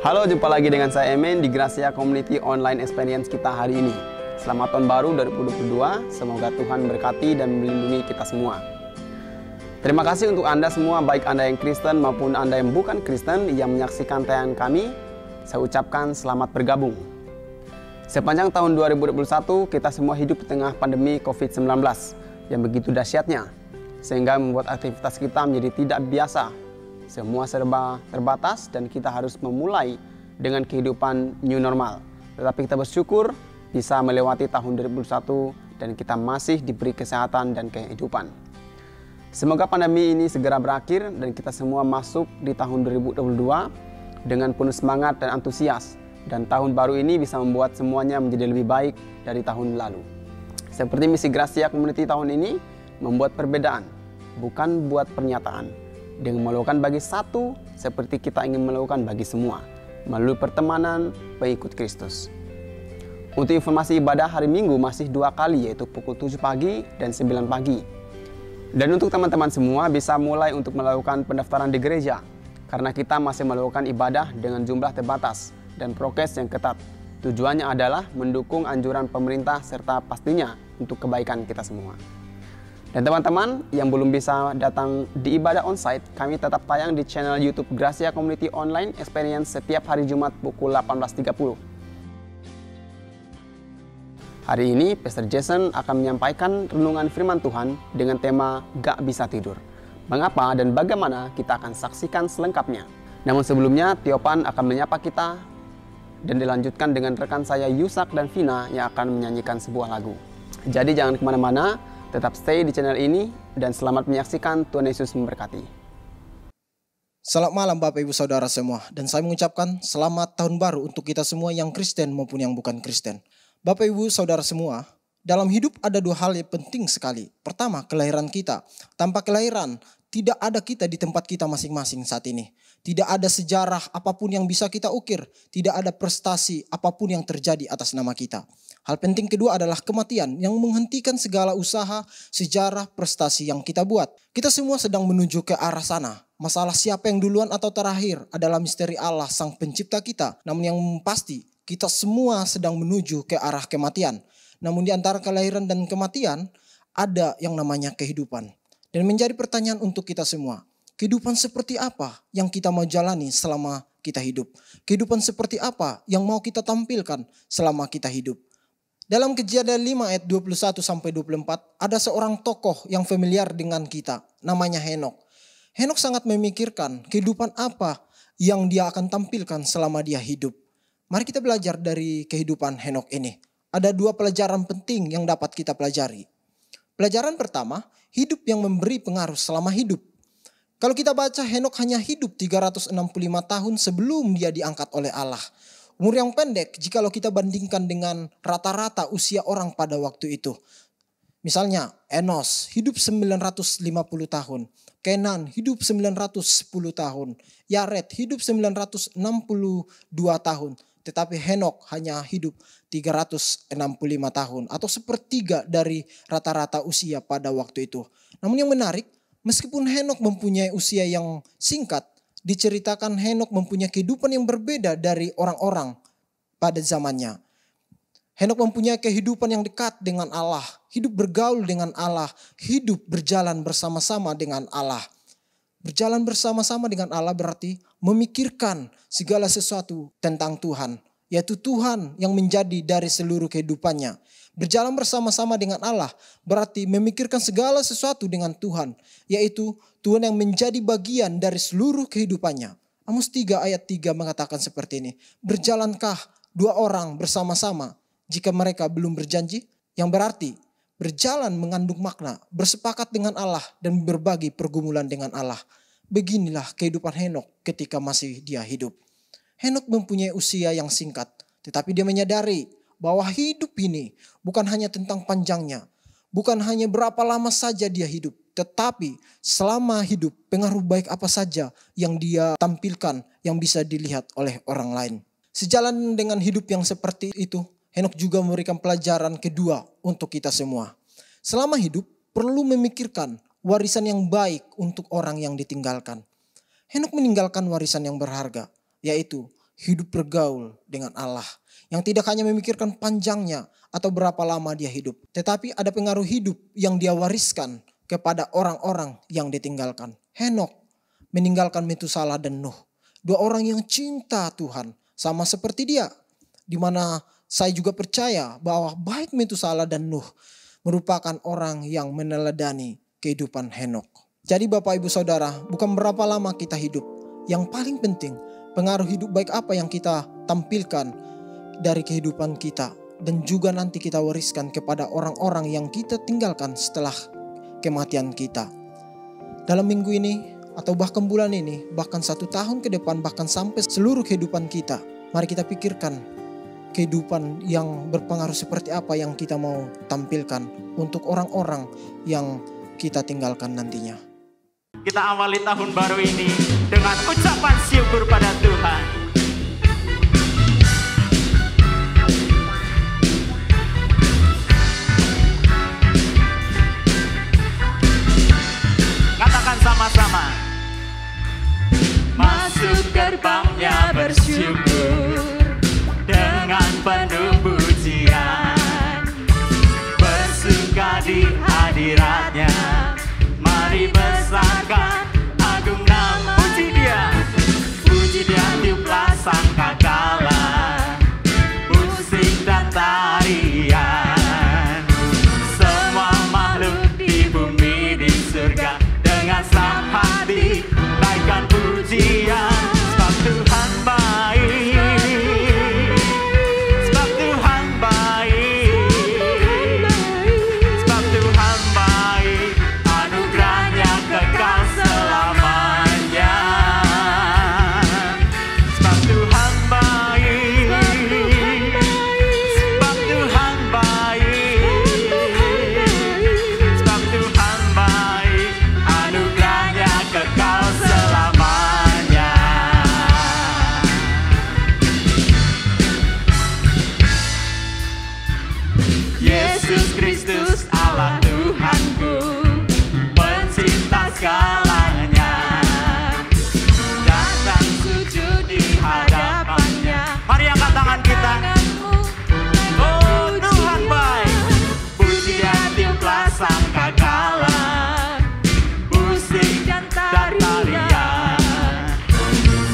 Halo, jumpa lagi dengan saya Emen di Gracia Community Online Experience kita hari ini. Selamat tahun baru 2022, semoga Tuhan berkati dan melindungi kita semua. Terima kasih untuk Anda semua, baik Anda yang Kristen maupun Anda yang bukan Kristen yang menyaksikan tayangan kami. Saya ucapkan selamat bergabung. Sepanjang tahun 2021, kita semua hidup di tengah pandemi COVID-19 yang begitu dahsyatnya, sehingga membuat aktivitas kita menjadi tidak biasa. Semua serba terbatas dan kita harus memulai dengan kehidupan new normal. Tetapi kita bersyukur bisa melewati tahun 2021 dan kita masih diberi kesehatan dan kehidupan. Semoga pandemi ini segera berakhir dan kita semua masuk di tahun 2022 dengan penuh semangat dan antusias. Dan tahun baru ini bisa membuat semuanya menjadi lebih baik dari tahun lalu. Seperti misi Gracia Community tahun ini, membuat perbedaan, bukan buat pernyataan. Dengan melakukan bagi satu seperti kita ingin melakukan bagi semua, melalui pertemanan pengikut Kristus. Untuk informasi ibadah hari Minggu masih 2 kali, yaitu pukul 7 pagi dan 9 pagi. Dan untuk teman-teman semua bisa mulai untuk melakukan pendaftaran di gereja, karena kita masih melakukan ibadah dengan jumlah terbatas dan prokes yang ketat. Tujuannya adalah mendukung anjuran pemerintah serta pastinya untuk kebaikan kita semua. Dan teman-teman yang belum bisa datang di ibadah onsite, kami tetap tayang di channel YouTube Gracia Community Online Experience setiap hari Jumat pukul 18.30. Hari ini, Pastor Jason akan menyampaikan renungan firman Tuhan dengan tema Gak Bisa Tidur. Mengapa dan bagaimana kita akan saksikan selengkapnya. Namun sebelumnya, Tiopan akan menyapa kita dan dilanjutkan dengan rekan saya Yusak dan Vina yang akan menyanyikan sebuah lagu. Jadi jangan kemana-mana, tetap stay di channel ini dan selamat menyaksikan. Tuhan Yesus memberkati. Selamat malam Bapak Ibu Saudara semua, dan saya mengucapkan selamat tahun baru untuk kita semua yang Kristen maupun yang bukan Kristen. Bapak Ibu Saudara semua, dalam hidup ada 2 hal yang penting sekali. Pertama, kelahiran kita. Tanpa kelahiran, tidak ada kita di tempat kita masing-masing saat ini. Tidak ada sejarah apapun yang bisa kita ukir. Tidak ada prestasi apapun yang terjadi atas nama kita. Hal penting kedua adalah kematian yang menghentikan segala usaha, sejarah, prestasi yang kita buat. Kita semua sedang menuju ke arah sana. Masalah siapa yang duluan atau terakhir adalah misteri Allah sang pencipta kita. Namun yang pasti, kita semua sedang menuju ke arah kematian. Namun di antara kelahiran dan kematian, ada yang namanya kehidupan. Dan menjadi pertanyaan untuk kita semua, kehidupan seperti apa yang kita mau jalani selama kita hidup? Kehidupan seperti apa yang mau kita tampilkan selama kita hidup? Dalam Kejadian 5 ayat 21-24, ada seorang tokoh yang familiar dengan kita, namanya Henok. Henok sangat memikirkan kehidupan apa yang dia akan tampilkan selama dia hidup. Mari kita belajar dari kehidupan Henok ini. Ada 2 pelajaran penting yang dapat kita pelajari. Pelajaran pertama, hidup yang memberi pengaruh selama hidup. Kalau kita baca, Henok hanya hidup 365 tahun sebelum dia diangkat oleh Allah. Umur yang pendek jikalau kita bandingkan dengan rata-rata usia orang pada waktu itu. Misalnya Enos hidup 950 tahun. Kenan hidup 910 tahun. Yared hidup 962 tahun. Tetapi Henok hanya hidup 365 tahun. Atau sepertiga dari rata-rata usia pada waktu itu. Namun yang menarik, meskipun Henok mempunyai usia yang singkat, diceritakan Henok mempunyai kehidupan yang berbeda dari orang-orang pada zamannya. Henok mempunyai kehidupan yang dekat dengan Allah, hidup bergaul dengan Allah, hidup berjalan bersama-sama dengan Allah. Berjalan bersama-sama dengan Allah berarti memikirkan segala sesuatu tentang Tuhan, yaitu Tuhan yang menjadi dari seluruh kehidupannya. Berjalan bersama-sama dengan Allah berarti memikirkan segala sesuatu dengan Tuhan, yaitu Tuhan yang menjadi bagian dari seluruh kehidupannya. Amos 3 ayat 3 mengatakan seperti ini. Berjalankah 2 orang bersama-sama jika mereka belum berjanji? Yang berarti berjalan mengandung makna, bersepakat dengan Allah dan berbagi pergumulan dengan Allah. Beginilah kehidupan Henok ketika masih dia hidup. Henok mempunyai usia yang singkat, tetapi dia menyadari bahwa hidup ini bukan hanya tentang panjangnya, bukan hanya berapa lama saja dia hidup, tetapi selama hidup pengaruh baik apa saja yang dia tampilkan yang bisa dilihat oleh orang lain. Sejalan dengan hidup yang seperti itu, Henok juga memberikan pelajaran kedua untuk kita semua. Selama hidup perlu memikirkan warisan yang baik untuk orang yang ditinggalkan. Henok meninggalkan warisan yang berharga, yaitu hidup bergaul dengan Allah. Yang tidak hanya memikirkan panjangnya atau berapa lama dia hidup. Tetapi ada pengaruh hidup yang dia wariskan kepada orang-orang yang ditinggalkan. Henokh meninggalkan Metusalah dan Nuh. Dua orang yang cinta Tuhan sama seperti dia. Di mana saya juga percaya bahwa baik Metusalah dan Nuh merupakan orang yang meneladani kehidupan Henokh. Jadi Bapak Ibu Saudara, bukan berapa lama kita hidup. Yang paling penting, pengaruh hidup baik apa yang kita tampilkan dari kehidupan kita. Dan juga nanti kita wariskan kepada orang-orang yang kita tinggalkan setelah kematian kita. Dalam minggu ini atau bahkan bulan ini, bahkan 1 tahun ke depan, bahkan sampai seluruh kehidupan kita. Mari kita pikirkan kehidupan yang berpengaruh seperti apa yang kita mau tampilkan untuk orang-orang yang kita tinggalkan nantinya. Kita awali tahun baru ini dengan ucapan syukur pada Tuhan. Katakan sama-sama. Masuk gerbangnya bersyukur dengan penuh pujian, bersuka di hadiratnya. Mari besarkan agung nama, puji dia tiuplah sangkakala, musik dan tarian. Semua makhluk di bumi di surga dengan senang hati naikkan pujian. Sebab Tuhan baik, sebab Tuhan baik, sebab Tuhan baik, anugerahnya kekal selamanya. Sebab Tuhan baik, sebab Tuhan baik, sebab Tuhan baik, anugerahnya kekal selamanya. Yesus Kristus Allah Tuhanku, pencipta segalanya, datang sujud di hadapannya. Mari angkat tangan kita. Oh Tuhan baik, puji dan tiuplah sangkakala, musik dan tarian.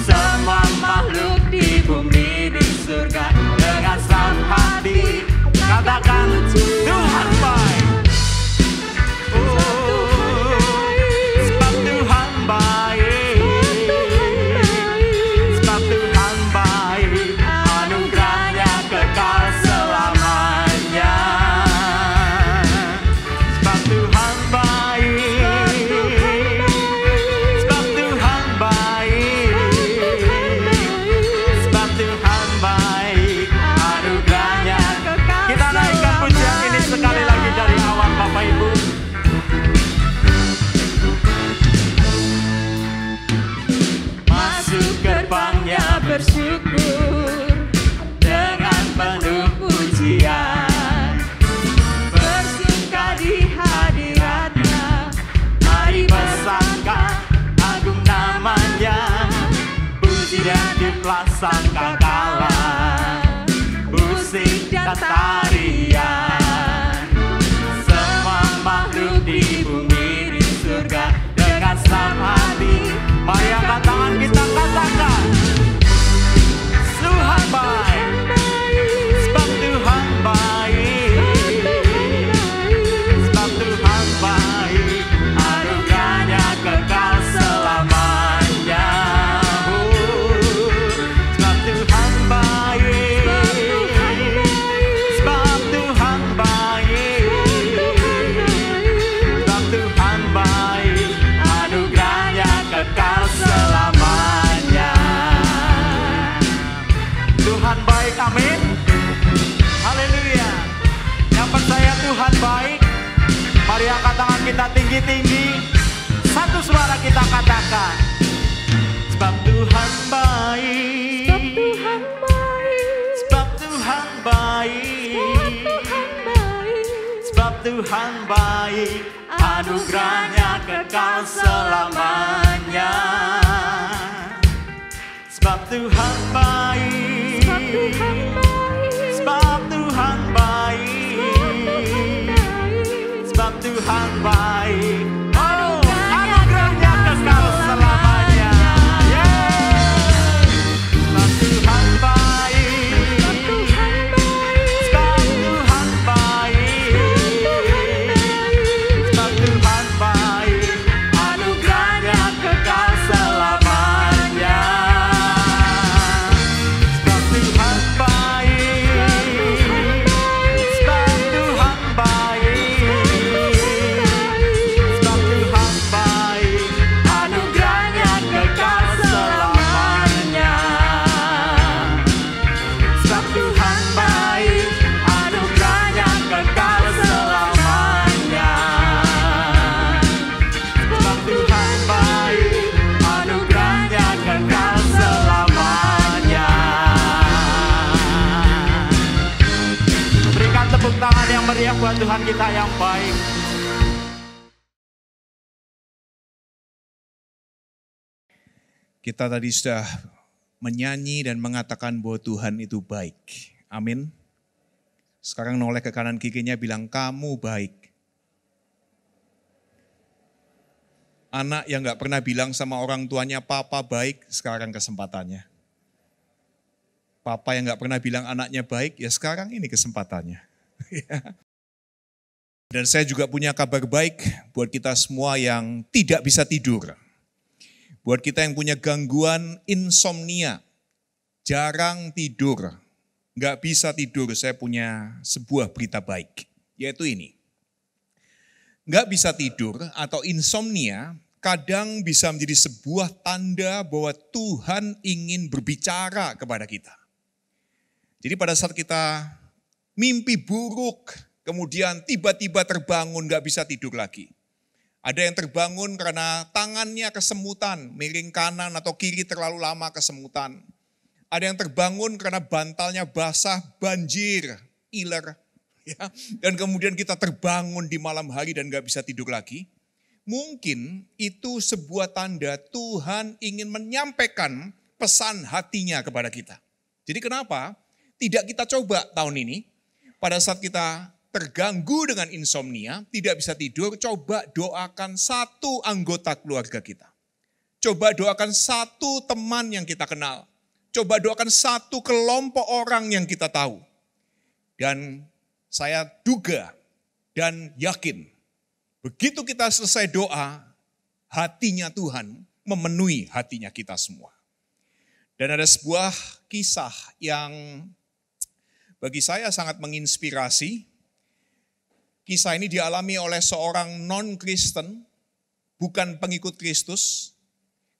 Semua makhluk di bumi di surga dengan senang hati katakan Tuhan baik. Sebab Tuhan baik, sebab Tuhan baik, anugerahnya kekal selamanya. Sebab Tuhan baik, sebab Tuhan baik, sebab Tuhan baik, anugerahnya kekal. Kita naikkan pujian ini sekali lagi dari awal Bapak Ibu. Masuk gerbangnya bersyukur dengan penuh pujian, bersuka di hadiratnya. Mari besarkan agung namanya, puji dan tiuplah sangkakala, musik dan tarian. Semua makhluk di bumi di surga dengan senang hati. Mari angkat tangan kita katakan Tuhan baik, sebab Tuhan baik, sebab Tuhan baik, anugerahnya kekal selamanya. Sebab Tuhan baik, sebab Tuhan baik, sebab Tuhan baik, anugerahnya kekal selamanya. Tuhan baik, amin. Haleluya. Yang percaya Tuhan baik, mari angkat tangan kita tinggi-tinggi. Satu suara kita katakan, sebab Tuhan baik, sebab Tuhan baik, sebab Tuhan baik, anugerahnya kekal selamanya. Sebab Tuhan baik, sebab Tuhan baik, sebab Tuhan baik. Oh, anugerahnya kekal selamanya. Sebab Tuhan baik, sebab Tuhan baik, sebab Tuhan baik. Anugerahnya kekal selamanya. Sebab Tuhan baik, sebab Tuhan baik, sebab Tuhan baik. Anugerahnya kekal selamanya. Sebab Tuhan baik, anugerahnya kekal selamanya. Sebab Tuhan baik, anugerahnya kekal selamanya. Berikan tepuk tangan yang meriah buat Tuhan kita yang baik. Kita tadi sudah menyanyi dan mengatakan bahwa Tuhan itu baik. Amin. Sekarang noleh ke kanan kikinya bilang, kamu baik. Anak yang gak pernah bilang sama orang tuanya, papa baik, sekarang kesempatannya. Papa yang gak pernah bilang anaknya baik, ya sekarang ini kesempatannya. Dan saya juga punya kabar baik buat kita semua yang tidak bisa tidur. Buat kita yang punya gangguan insomnia, jarang tidur, nggak bisa tidur, saya punya sebuah berita baik, yaitu ini. Nggak bisa tidur atau insomnia kadang bisa menjadi sebuah tanda bahwa Tuhan ingin berbicara kepada kita. Jadi pada saat kita mimpi buruk, kemudian tiba-tiba terbangun nggak bisa tidur lagi. Ada yang terbangun karena tangannya kesemutan, miring kanan atau kiri terlalu lama kesemutan. Ada yang terbangun karena bantalnya basah, banjir, iler. Ya. Dan kemudian kita terbangun di malam hari dan gak bisa tidur lagi. Mungkin itu sebuah tanda Tuhan ingin menyampaikan pesan hatinya kepada kita. Jadi kenapa tidak kita coba tahun ini, pada saat kita terganggu dengan insomnia, tidak bisa tidur, coba doakan satu anggota keluarga kita. Coba doakan satu teman yang kita kenal. Coba doakan satu kelompok orang yang kita tahu. Dan saya duga dan yakin, begitu kita selesai doa, hatinya Tuhan memenuhi hatinya kita semua. Dan ada sebuah kisah yang bagi saya sangat menginspirasi. Kisah ini dialami oleh seorang non-Kristen, bukan pengikut Kristus,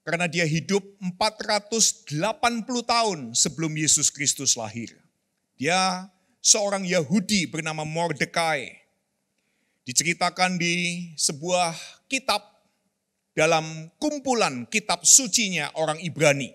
karena dia hidup 480 tahun sebelum Yesus Kristus lahir. Dia seorang Yahudi bernama Mordekai. Diceritakan di sebuah kitab dalam kumpulan kitab sucinya orang Ibrani.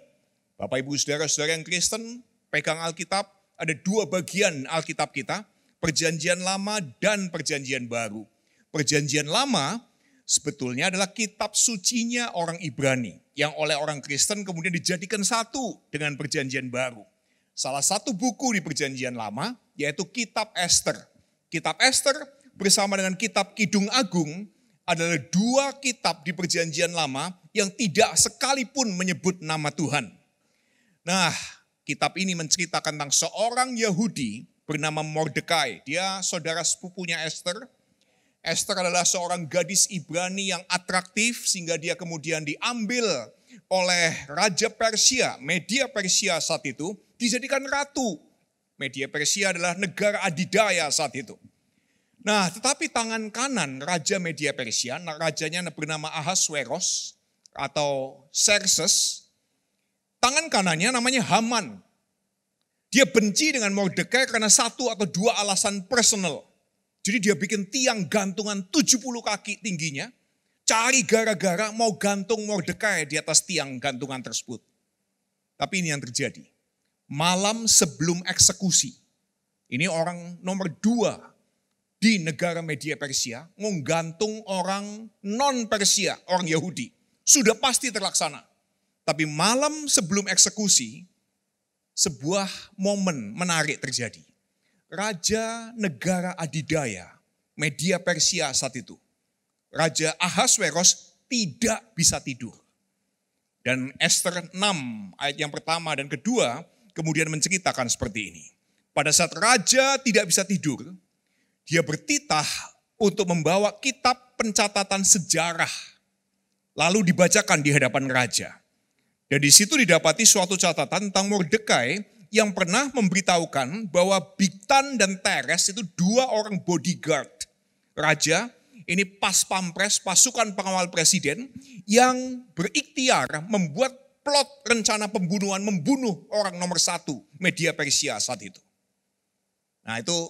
Bapak Ibu saudara-saudara yang Kristen, pegang Alkitab, ada dua bagian Alkitab kita. Perjanjian Lama dan Perjanjian Baru. Perjanjian Lama sebetulnya adalah kitab sucinya orang Ibrani yang oleh orang Kristen kemudian dijadikan satu dengan Perjanjian Baru. Salah satu buku di Perjanjian Lama yaitu Kitab Ester. Kitab Ester bersama dengan Kitab Kidung Agung adalah dua kitab di Perjanjian Lama yang tidak sekalipun menyebut nama Tuhan. Nah, kitab ini menceritakan tentang seorang Yahudi bernama Mordekai. Dia saudara sepupunya Esther. Esther adalah seorang gadis Ibrani yang atraktif sehingga dia kemudian diambil oleh Raja Persia, Media Persia saat itu, dijadikan ratu. Media Persia adalah negara adidaya saat itu. Nah, tetapi tangan kanan Raja Media Persia, rajanya bernama Ahasweros atau Xerxes, tangan kanannya namanya Haman. Dia benci dengan Mordekai karena satu atau dua alasan personal. Jadi dia bikin tiang gantungan 70 kaki tingginya. Cari gara-gara mau gantung Mordekai di atas tiang gantungan tersebut. Tapi ini yang terjadi. Malam sebelum eksekusi. Ini orang nomor 2 di negara Media Persia. Menggantung orang non-Persia, orang Yahudi. Sudah pasti terlaksana. Tapi malam sebelum eksekusi, sebuah momen menarik terjadi. Raja negara adidaya, Media Persia saat itu, Raja Ahasveros tidak bisa tidur. Dan Ester 6 ayat yang pertama dan kedua kemudian menceritakan seperti ini. Pada saat raja tidak bisa tidur, dia bertitah untuk membawa kitab pencatatan sejarah. Lalu dibacakan di hadapan raja. Dan di situ didapati suatu catatan tentang Mordekai yang pernah memberitahukan bahwa Bigtan dan Teres itu 2 orang bodyguard raja. Ini pas pampres, pasukan pengawal presiden yang berikhtiar membuat plot rencana pembunuhan, membunuh orang nomor 1 Media Persia saat itu. Nah itu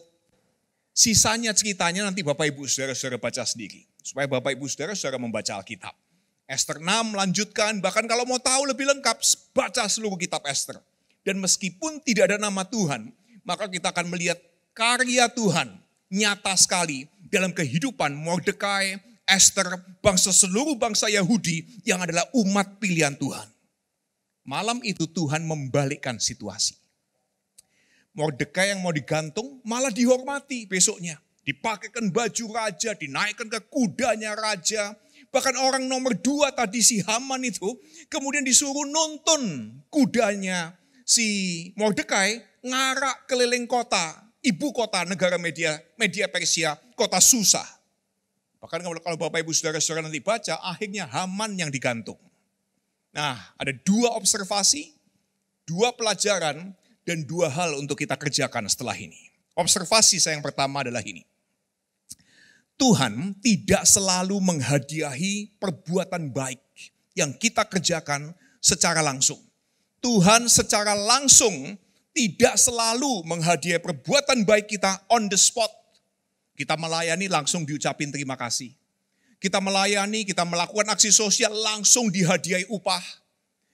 sisanya ceritanya nanti Bapak Ibu Saudara-saudara baca sendiri. Supaya Bapak Ibu Saudara-saudara membaca Alkitab. Ester 6 lanjutkan, bahkan kalau mau tahu lebih lengkap, baca seluruh kitab Ester. Dan meskipun tidak ada nama Tuhan, maka kita akan melihat karya Tuhan nyata sekali dalam kehidupan Mordekai, Ester, seluruh bangsa Yahudi yang adalah umat pilihan Tuhan. Malam itu Tuhan membalikkan situasi. Mordekai yang mau digantung malah dihormati besoknya. Dipakaikan baju raja, dinaikkan ke kudanya raja. Bahkan orang nomor 2 tadi si Haman itu kemudian disuruh nuntun kudanya si Mordekai ngarak keliling kota, ibu kota negara Media Persia, kota Susa. Bahkan kalau Bapak Ibu Saudara-saudara nanti baca, akhirnya Haman yang digantung. Nah, ada 2 observasi, 2 pelajaran, dan 2 hal untuk kita kerjakan setelah ini. Observasi saya yang pertama adalah ini. Tuhan tidak selalu menghadiahi perbuatan baik yang kita kerjakan secara langsung. Tuhan secara langsung tidak selalu menghadiahi perbuatan baik kita on the spot. Kita melayani langsung diucapin terima kasih. Kita melayani, kita melakukan aksi sosial langsung dihadiahi upah.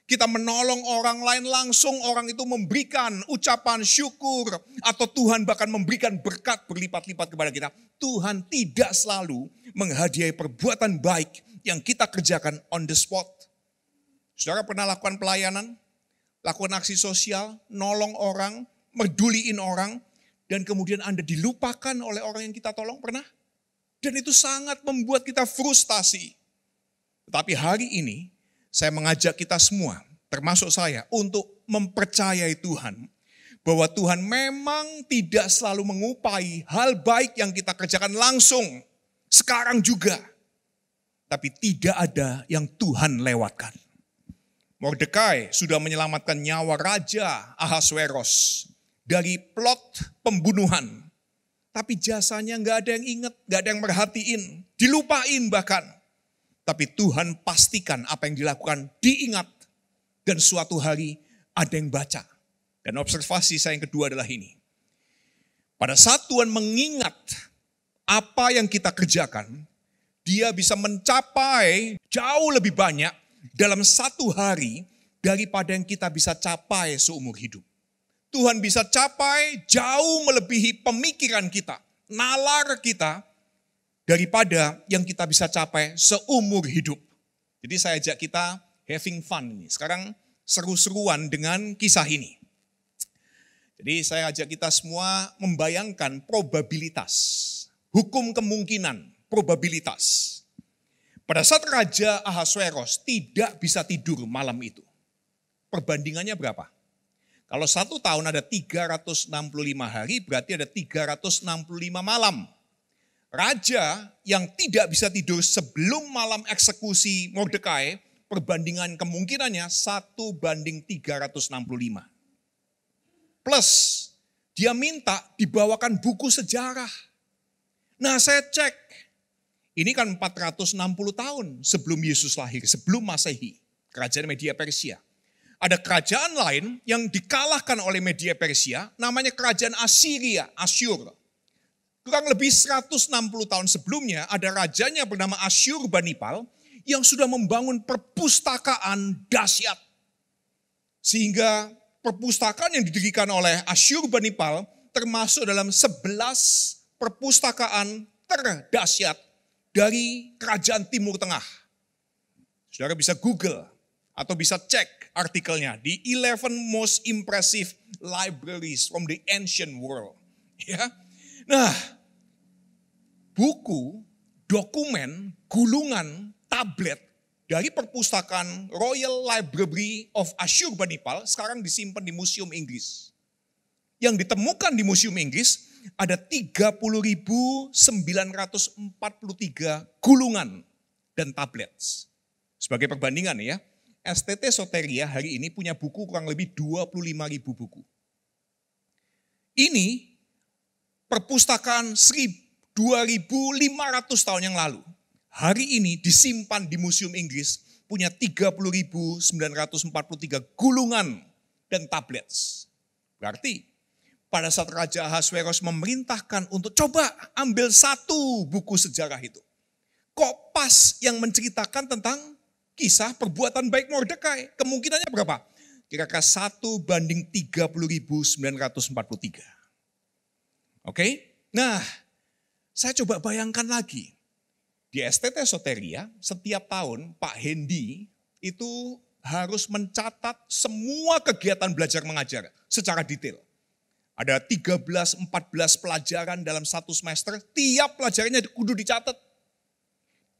Kita menolong orang lain langsung orang itu memberikan ucapan syukur. Atau Tuhan bahkan memberikan berkat berlipat-lipat kepada kita. Tuhan tidak selalu menghadiahi perbuatan baik yang kita kerjakan on the spot. Saudara pernah lakukan pelayanan, lakukan aksi sosial, nolong orang, merduliin orang, dan kemudian Anda dilupakan oleh orang yang kita tolong, pernah? Dan itu sangat membuat kita frustasi. Tetapi hari ini, saya mengajak kita semua, termasuk saya, untuk mempercayai Tuhan. Bahwa Tuhan memang tidak selalu mengupai hal baik yang kita kerjakan langsung. Sekarang juga. Tapi tidak ada yang Tuhan lewatkan. Mordekai sudah menyelamatkan nyawa Raja Ahasveros dari plot pembunuhan. Tapi jasanya gak ada yang ingat, gak ada yang merhatiin. Dilupain bahkan. Tapi Tuhan pastikan apa yang dilakukan diingat. Dan suatu hari ada yang baca. Dan observasi saya yang kedua adalah ini. Pada saat Tuhan mengingat apa yang kita kerjakan, Dia bisa mencapai jauh lebih banyak dalam satu hari daripada yang kita bisa capai seumur hidup. Tuhan bisa capai jauh melebihi pemikiran kita, nalar kita, daripada yang kita bisa capai seumur hidup. Jadi saya ajak kita having fun ini. Sekarang seru-seruan dengan kisah ini. Jadi saya ajak kita semua membayangkan probabilitas. Hukum kemungkinan, probabilitas. Pada saat Raja Ahasveros tidak bisa tidur malam itu. Perbandingannya berapa? Kalau 1 tahun ada 365 hari, berarti ada 365 malam. Raja yang tidak bisa tidur sebelum malam eksekusi Mordekai, perbandingan kemungkinannya 1:365. Plus, dia minta dibawakan buku sejarah. Nah saya cek, ini kan 460 tahun sebelum Yesus lahir, sebelum Masehi, kerajaan Media Persia. Ada kerajaan lain yang dikalahkan oleh Media Persia, namanya kerajaan Assyria, Asyur. Kurang lebih 160 tahun sebelumnya ada rajanya bernama Asyurbanipal yang sudah membangun perpustakaan dahsyat. Sehingga perpustakaan yang didirikan oleh Asyurbanipal termasuk dalam 11 perpustakaan terdahsyat dari kerajaan Timur Tengah. Saudara bisa Google Atau bisa cek artikelnya di 11 Most Impressive Libraries from the Ancient World. Ya. Nah, buku, dokumen, gulungan, tablet dari perpustakaan Royal Library of Ashurbanipal sekarang disimpan di Museum Inggris. Yang ditemukan di Museum Inggris ada 30.943 gulungan dan tablet. Sebagai perbandingan ya, STT Soteria hari ini punya buku kurang lebih 25.000 buku. Ini perpustakaan 2.500 tahun yang lalu. Hari ini disimpan di Museum Inggris punya 30.943 gulungan dan tablet. Berarti pada saat Raja Ahasveros memerintahkan untuk coba ambil satu buku sejarah itu. Kok pas yang menceritakan tentang kisah perbuatan baik Mordekai? Kemungkinannya berapa? Kira-kira 1:30.943. Oke? Nah, saya coba bayangkan lagi. Di STT Soteria, setiap tahun Pak Hendy itu harus mencatat semua kegiatan belajar mengajar secara detail. Ada 13-14 pelajaran dalam satu semester, tiap pelajarannya kudu dicatat.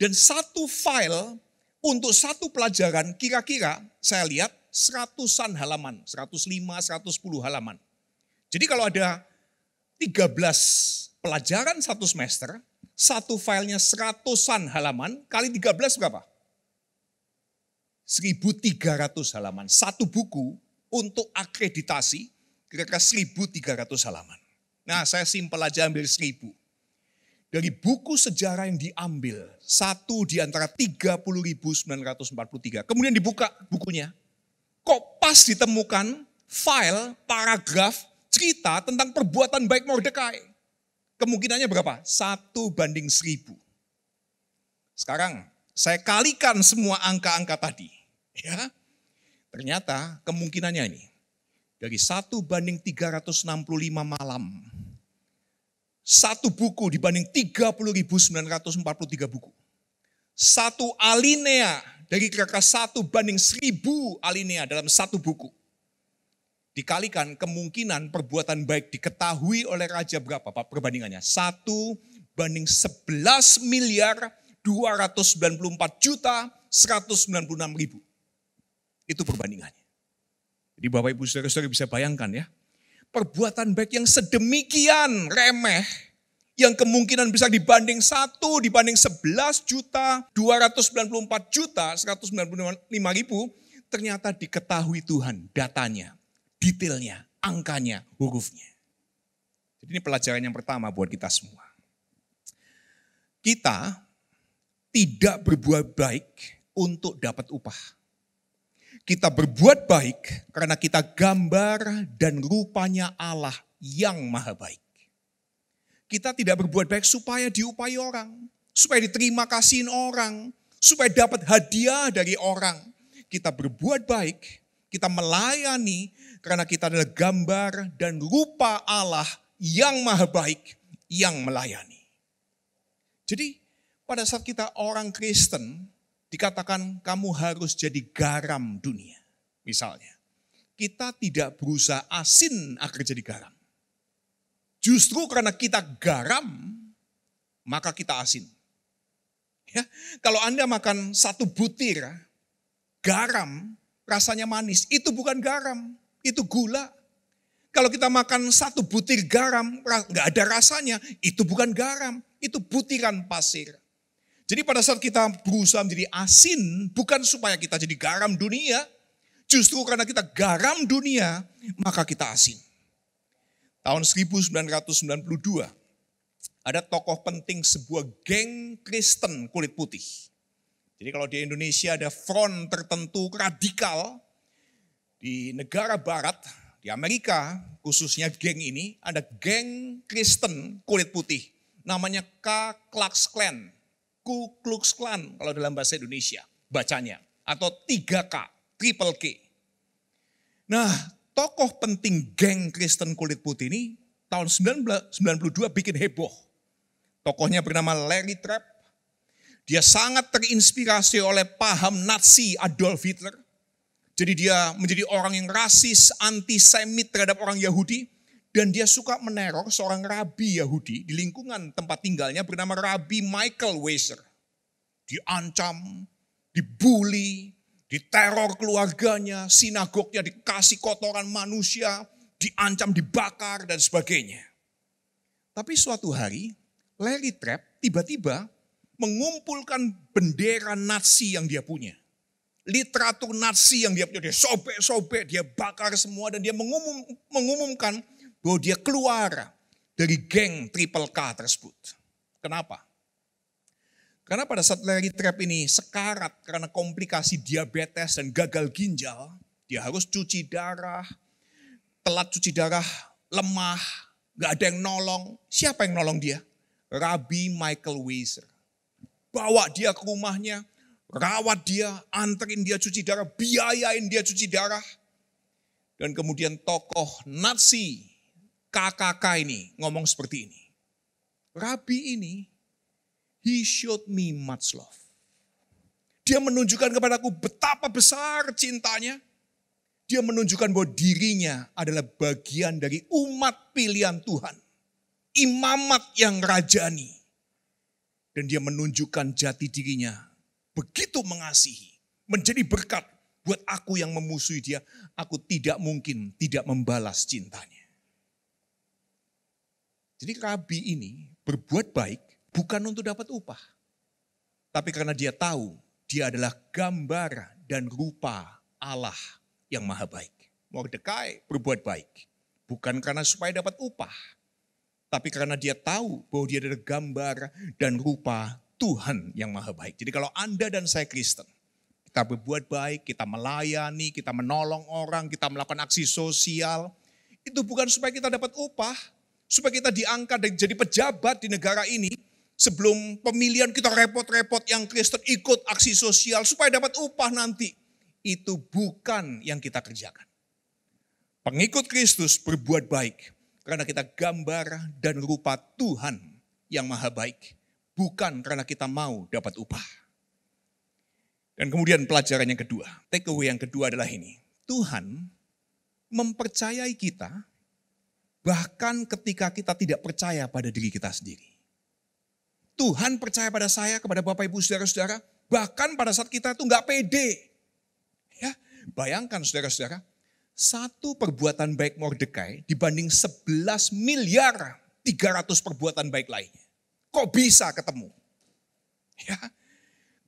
Dan satu file untuk satu pelajaran kira-kira saya lihat 100-an halaman, 105-110 halaman. Jadi kalau ada 13 pelajaran satu semester, satu filenya 100-an halaman, kali 13 berapa? 1.300 halaman. Satu buku untuk akreditasi, kira-kira 1.300 halaman. Nah, saya simpel aja ambil 1.000. Dari buku sejarah yang diambil, satu di antara 30.943. Kemudian dibuka bukunya. Kok pas ditemukan file, paragraf, cerita tentang perbuatan baik Mordekai. Kemungkinannya berapa? 1:1000. Sekarang saya kalikan semua angka-angka tadi. Ya, ternyata kemungkinannya ini. Dari 1:365 malam. Satu buku dibanding 30.943 buku. Satu alinea dari kira-kira 1:1000 alinea dalam satu buku. Dikalikan kemungkinan perbuatan baik diketahui oleh raja berapa Pak perbandingannya? 1:11.294.196.000. Itu perbandingannya. Jadi Bapak Ibu Saudara-saudara bisa bayangkan ya. Perbuatan baik yang sedemikian remeh, yang kemungkinan bisa dibanding 11.294.195.000, ternyata diketahui Tuhan datanya, detailnya, angkanya, hurufnya. Jadi ini pelajaran yang pertama buat kita semua. Kita tidak berbuat baik untuk dapat upah. Kita berbuat baik karena kita gambar dan rupanya Allah yang maha baik. Kita tidak berbuat baik supaya diupai orang, supaya diterima kasihin orang, supaya dapat hadiah dari orang. Kita berbuat baik, kita melayani karena kita adalah gambar dan rupa Allah yang maha baik, yang melayani. Jadi pada saat kita orang Kristen, dikatakan kamu harus jadi garam dunia. Misalnya, kita tidak berusaha asin agar jadi garam. Justru karena kita garam, maka kita asin. Ya, kalau Anda makan satu butir garam, rasanya manis, itu bukan garam, itu gula. Kalau kita makan satu butir garam, nggak ada rasanya, itu bukan garam, itu butiran pasir. Jadi pada saat kita berusaha menjadi asin, bukan supaya kita jadi garam dunia, justru karena kita garam dunia, maka kita asin. Tahun 1992, ada tokoh penting sebuah geng Kristen kulit putih. Jadi kalau di Indonesia ada front tertentu radikal, di negara barat, di Amerika khususnya geng ini, ada geng Kristen kulit putih. Namanya Ku Klux Klan. Ku Klux Klan kalau dalam bahasa Indonesia bacanya. Atau 3K, triple K. Nah, tokoh penting geng Kristen kulit putih ini tahun 1992 bikin heboh. Tokohnya bernama Larry Trapp. Dia sangat terinspirasi oleh paham Nazi Adolf Hitler. Jadi dia menjadi orang yang rasis, antisemit terhadap orang Yahudi. Dan dia suka meneror seorang rabi Yahudi di lingkungan tempat tinggalnya bernama Rabi Michael Weiser. Diancam, dibully, diteror keluarganya, sinagognya dikasih kotoran manusia, diancam dibakar dan sebagainya. Tapi suatu hari Larry Trapp tiba-tiba mengumpulkan bendera Nazi yang dia punya. Literatur Nazi yang dia punya, dia sobek-sobek, dia bakar semua dan dia mengumumkan bahwa dia keluar dari geng Triple K tersebut. Kenapa? Karena pada saat Larry Trapp ini sekarat karena komplikasi diabetes dan gagal ginjal, dia harus cuci darah, telat cuci darah, lemah, gak ada yang nolong. Siapa yang nolong dia? Rabi Michael Weiser. Bawa dia ke rumahnya, rawat dia, anterin dia cuci darah, biayain dia cuci darah. Dan kemudian tokoh Nazi KKK ini ngomong seperti ini. Rabi ini, he showed me much love. Dia menunjukkan kepadaku betapa besar cintanya. Dia menunjukkan bahwa dirinya adalah bagian dari umat pilihan Tuhan. Imamat yang rajani. Dan dia menunjukkan jati dirinya begitu mengasihi. Menjadi berkat buat aku yang memusuhi dia. Aku tidak mungkin tidak membalas cintanya. Jadi Rabi ini berbuat baik bukan untuk dapat upah. Tapi karena dia tahu dia adalah gambar dan rupa Allah yang maha baik. Mordekai berbuat baik. Bukan karena supaya dapat upah. Tapi karena dia tahu bahwa dia adalah gambar dan rupa Tuhan yang maha baik. Jadi kalau Anda dan saya Kristen, kita berbuat baik, kita melayani, kita menolong orang, kita melakukan aksi sosial. Itu bukan supaya kita dapat upah, supaya kita diangkat dan jadi pejabat di negara ini. Sebelum pemilihan kita repot-repot yang Kristen ikut aksi sosial supaya dapat upah nanti. Itu bukan yang kita kerjakan. Pengikut Kristus berbuat baik karena kita gambar dan rupa Tuhan yang maha baik. Bukan karena kita mau dapat upah. Dan kemudian pelajaran yang kedua, take away yang kedua adalah ini. Tuhan mempercayai kita bahkan ketika kita tidak percaya pada diri kita sendiri. Tuhan percaya pada saya, kepada Bapak Ibu Saudara-saudara, bahkan pada saat kita itu nggak pede. Ya, bayangkan saudara-saudara, satu perbuatan baik Mordekai dibanding 11 miliar 300 perbuatan baik lainnya. Kok bisa ketemu? Ya,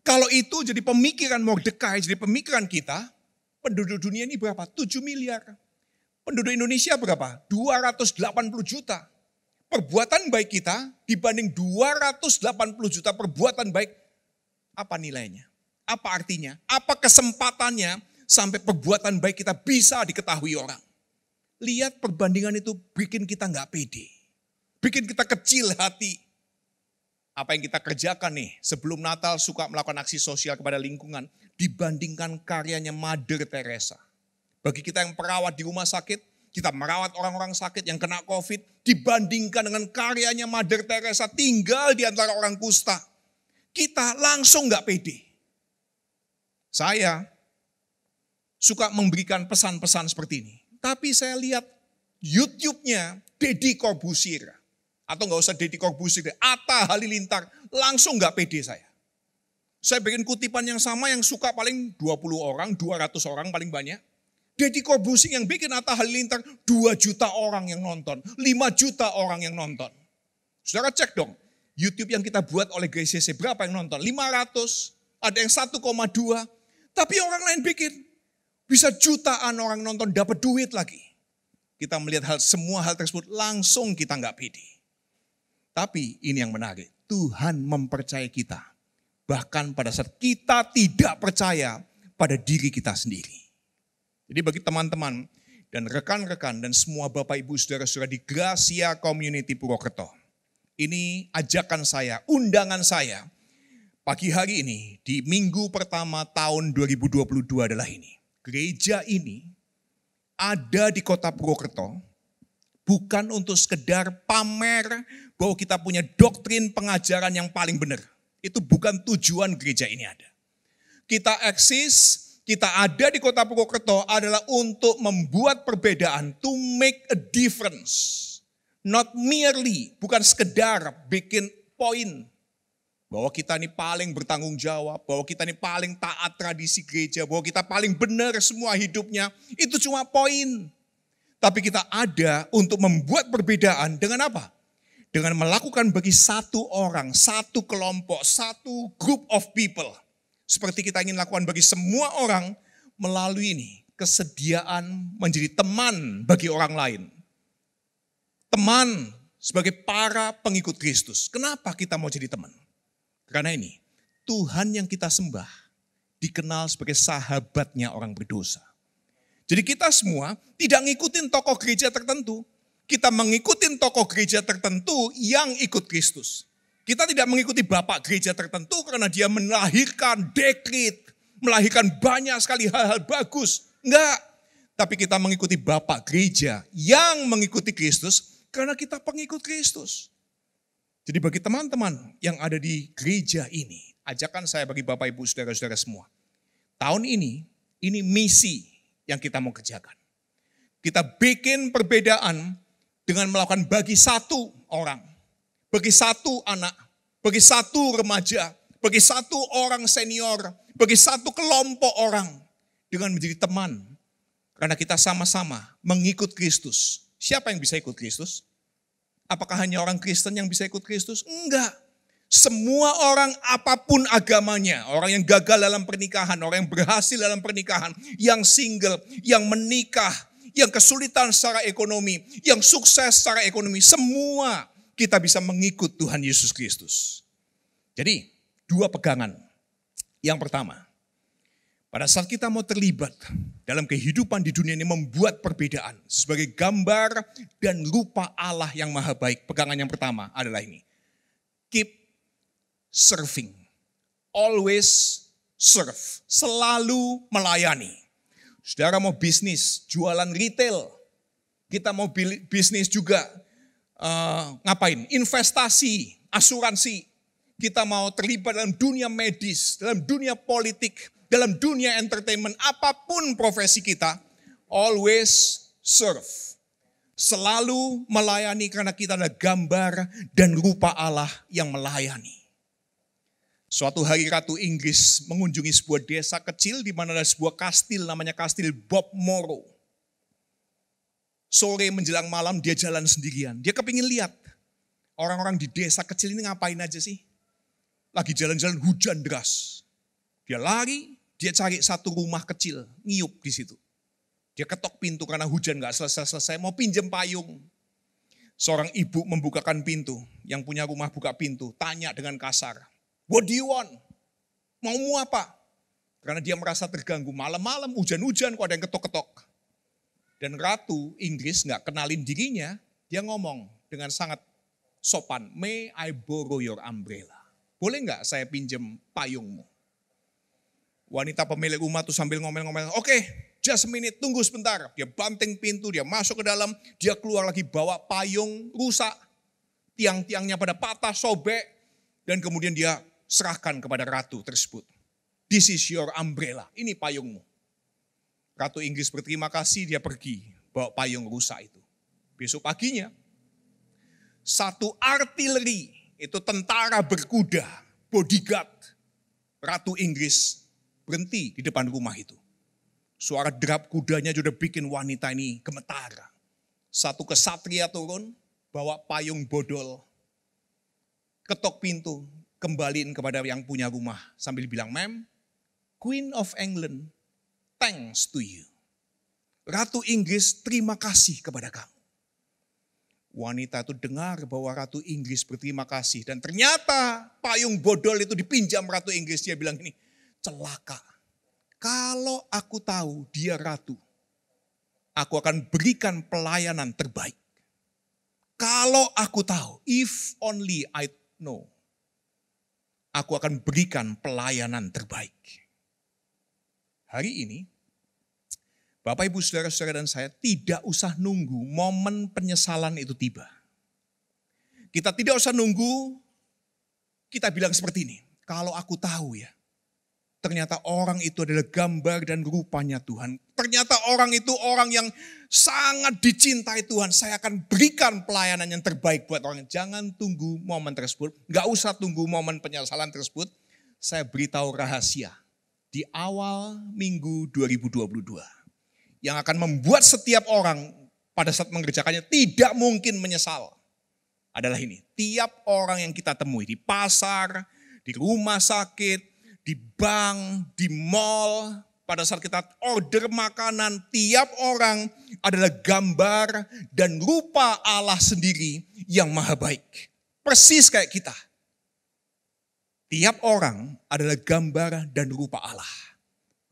kalau itu jadi pemikiran Mordekai, jadi pemikiran kita, penduduk dunia ini berapa? 7 miliar. Penduduk Indonesia berapa? 280 juta. Perbuatan baik kita dibanding 280 juta perbuatan baik, apa nilainya? Apa artinya? Apa kesempatannya sampai perbuatan baik kita bisa diketahui orang? Lihat perbandingan itu bikin kita nggak pede. Bikin kita kecil hati. Apa yang kita kerjakan nih sebelum Natal suka melakukan aksi sosial kepada lingkungan dibandingkan karyanya Mother Teresa. Bagi kita yang perawat di rumah sakit, kita merawat orang-orang sakit yang kena COVID dibandingkan dengan karyanya Mother Teresa tinggal di antara orang kusta. Kita langsung gak pede. Saya suka memberikan pesan-pesan seperti ini. Tapi saya lihat YouTube-nya Deddy Corbuzier. Atau gak usah Deddy Corbuzier, Atta Halilintar. Langsung gak pede saya. Saya bikin kutipan yang sama yang suka paling 20 orang, 200 orang paling banyak. Deddy Corbuzier yang bikin Atta Halilintar 2 juta orang yang nonton. 5 juta orang yang nonton. Saudara cek dong. YouTube yang kita buat oleh GCC berapa yang nonton? 500, ada yang 1,2. Tapi orang lain bikin. Bisa jutaan orang nonton dapat duit lagi. Kita melihat semua hal tersebut langsung kita gak pede. Tapi ini yang menarik. Tuhan mempercayai kita. Bahkan pada saat kita tidak percaya pada diri kita sendiri. Jadi bagi teman-teman dan rekan-rekan dan semua Bapak Ibu Saudara-saudara di Gracia Community Purwokerto. Ini ajakan saya, undangan saya pagi hari ini di minggu pertama tahun 2022 adalah ini. Gereja ini ada di kota Purwokerto bukan untuk sekedar pamer bahwa kita punya doktrin pengajaran yang paling benar. Itu bukan tujuan gereja ini ada. Kita eksis, kita ada di Kota Purwokerto adalah untuk membuat perbedaan, to make a difference. Not merely, bukan sekedar bikin poin bahwa kita ini paling bertanggung jawab, bahwa kita ini paling taat tradisi gereja, bahwa kita paling benar semua hidupnya, itu cuma poin. Tapi kita ada untuk membuat perbedaan dengan apa? Dengan melakukan bagi satu orang, satu kelompok, satu group of people. Seperti kita ingin lakukan bagi semua orang melalui ini, kesediaan menjadi teman bagi orang lain. Teman sebagai para pengikut Kristus. Kenapa kita mau jadi teman? Karena ini, Tuhan yang kita sembah dikenal sebagai sahabatnya orang berdosa. Jadi kita semua tidak ngikutin tokoh gereja tertentu. Kita mengikuti tokoh gereja tertentu yang ikut Kristus. Kita tidak mengikuti bapak gereja tertentu karena dia melahirkan dekret, melahirkan banyak sekali hal-hal bagus. Enggak. Tapi kita mengikuti bapak gereja yang mengikuti Kristus karena kita pengikut Kristus. Jadi bagi teman-teman yang ada di gereja ini, ajakan saya bagi Bapak Ibu Saudara-saudara semua. Tahun ini misi yang kita mau kerjakan. Kita bikin perbedaan dengan melakukan bagi satu orang, bagi satu anak, bagi satu remaja, bagi satu orang senior, bagi satu kelompok orang dengan menjadi teman. Karena kita sama-sama mengikut Kristus. Siapa yang bisa ikut Kristus? Apakah hanya orang Kristen yang bisa ikut Kristus? Enggak. Semua orang apapun agamanya, orang yang gagal dalam pernikahan, orang yang berhasil dalam pernikahan, yang single, yang menikah, yang kesulitan secara ekonomi, yang sukses secara ekonomi, semua kita bisa mengikut Tuhan Yesus Kristus. Jadi, dua pegangan. Yang pertama, pada saat kita mau terlibat dalam kehidupan di dunia ini membuat perbedaan sebagai gambar dan rupa Allah yang maha baik. Pegangan yang pertama adalah ini. Keep serving. Always serve. Selalu melayani. Saudara mau bisnis, jualan retail. Kita mau bisnis juga ngapain? Investasi, asuransi. Kita mau terlibat dalam dunia medis, dalam dunia politik, dalam dunia entertainment, apapun profesi kita, always serve. Selalu melayani karena kita adalah gambar dan rupa Allah yang melayani. Suatu hari Ratu Inggris mengunjungi sebuah desa kecil di mana ada sebuah kastil namanya Kastil Bob Morrow. Sore menjelang malam dia jalan sendirian. Dia kepingin lihat orang-orang di desa kecil ini ngapain aja sih. Lagi jalan-jalan hujan deras. Dia lari, dia cari satu rumah kecil, ngiyup di situ. Dia ketok pintu karena hujan gak selesai-selesai, mau pinjem payung. Seorang ibu membukakan pintu, yang punya rumah buka pintu, tanya dengan kasar, "What do you want? Maumu apa?" Karena dia merasa terganggu, malam-malam hujan-hujan kok ada yang ketok-ketok. Dan Ratu Inggris gak kenalin dirinya, dia ngomong dengan sangat sopan, "May I borrow your umbrella?" Boleh gak saya pinjem payungmu? Wanita pemilik rumah tuh sambil ngomel-ngomel, "Oke, just a minute, tunggu sebentar." Dia banting pintu, dia masuk ke dalam, dia keluar lagi bawa payung rusak. Tiang-tiangnya pada patah, sobek. Dan kemudian dia serahkan kepada ratu tersebut. "This is your umbrella, ini payungmu." Ratu Inggris berterima kasih, dia pergi bawa payung rusak itu. Besok paginya, satu artileri, itu tentara berkuda, bodyguard Ratu Inggris berhenti di depan rumah itu. Suara derap kudanya sudah bikin wanita ini gemetar. Satu kesatria turun, bawa payung bodol, ketok pintu, kembaliin kepada yang punya rumah. Sambil bilang, "Ma'am, Queen of England, thanks to you." Ratu Inggris terima kasih kepada kamu. Wanita itu dengar bahwa Ratu Inggris berterima kasih. Dan ternyata payung bodol itu dipinjam Ratu Inggris. Dia bilang ini, "Celaka. Kalau aku tahu dia ratu, aku akan berikan pelayanan terbaik. Kalau aku tahu, if only I know, aku akan berikan pelayanan terbaik." Hari ini, Bapak, Ibu, Saudara-saudara dan saya tidak usah nunggu momen penyesalan itu tiba. Kita tidak usah nunggu, kita bilang seperti ini, "Kalau aku tahu ya, Ternyata orang itu adalah gambar dan rupanya Tuhan. Ternyata orang itu orang yang sangat dicintai Tuhan. Saya akan berikan pelayanan yang terbaik buat orang. Jangan tunggu momen tersebut. Gak usah tunggu momen penyesalan tersebut. Saya beritahu rahasia. Di awal minggu 2022. Yang akan membuat setiap orang pada saat mengerjakannya tidak mungkin menyesal. Adalah ini. Tiap orang yang kita temui di pasar, di rumah sakit, di bank, di mall, pada saat kita order makanan, tiap orang adalah gambar dan rupa Allah sendiri yang maha baik. Persis kayak kita. Tiap orang adalah gambar dan rupa Allah.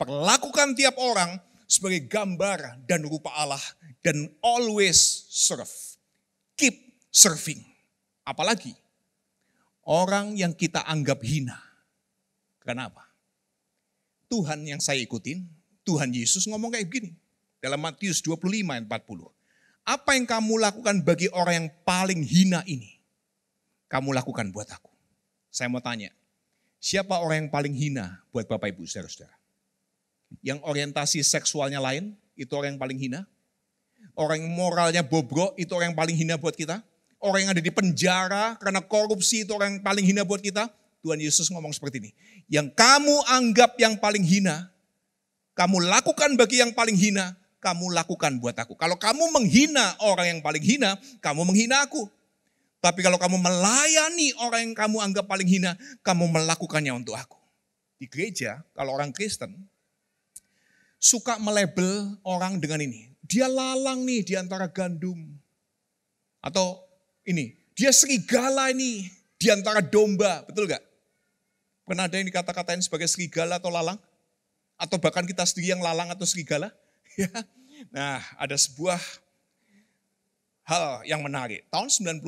Perlakukan tiap orang sebagai gambar dan rupa Allah dan always serve. Keep serving. Apalagi orang yang kita anggap hina. Kenapa? Tuhan yang saya ikutin, Tuhan Yesus ngomong kayak begini. Dalam Matius 25 ayat 40. Apa yang kamu lakukan bagi orang yang paling hina ini? Kamu lakukan buat aku. Saya mau tanya, siapa orang yang paling hina buat Bapak Ibu saudara-saudara? Yang orientasi seksualnya lain, itu orang yang paling hina. Orang yang moralnya bobrok, itu orang yang paling hina buat kita. Orang yang ada di penjara karena korupsi, itu orang yang paling hina buat kita. Tuhan Yesus ngomong seperti ini. Yang kamu anggap yang paling hina, kamu lakukan bagi yang paling hina, kamu lakukan buat aku. Kalau kamu menghina orang yang paling hina, kamu menghina aku. Tapi kalau kamu melayani orang yang kamu anggap paling hina, kamu melakukannya untuk aku. Di gereja, kalau orang Kristen, suka melabel orang dengan ini. Dia lalang nih di antara gandum. Atau ini, dia serigala ini di antara domba. Betul gak? Pernah ada yang dikata-katain sebagai serigala atau lalang? Atau bahkan kita sendiri yang lalang atau serigala? Ya. Nah, ada sebuah hal yang menarik. Tahun 95,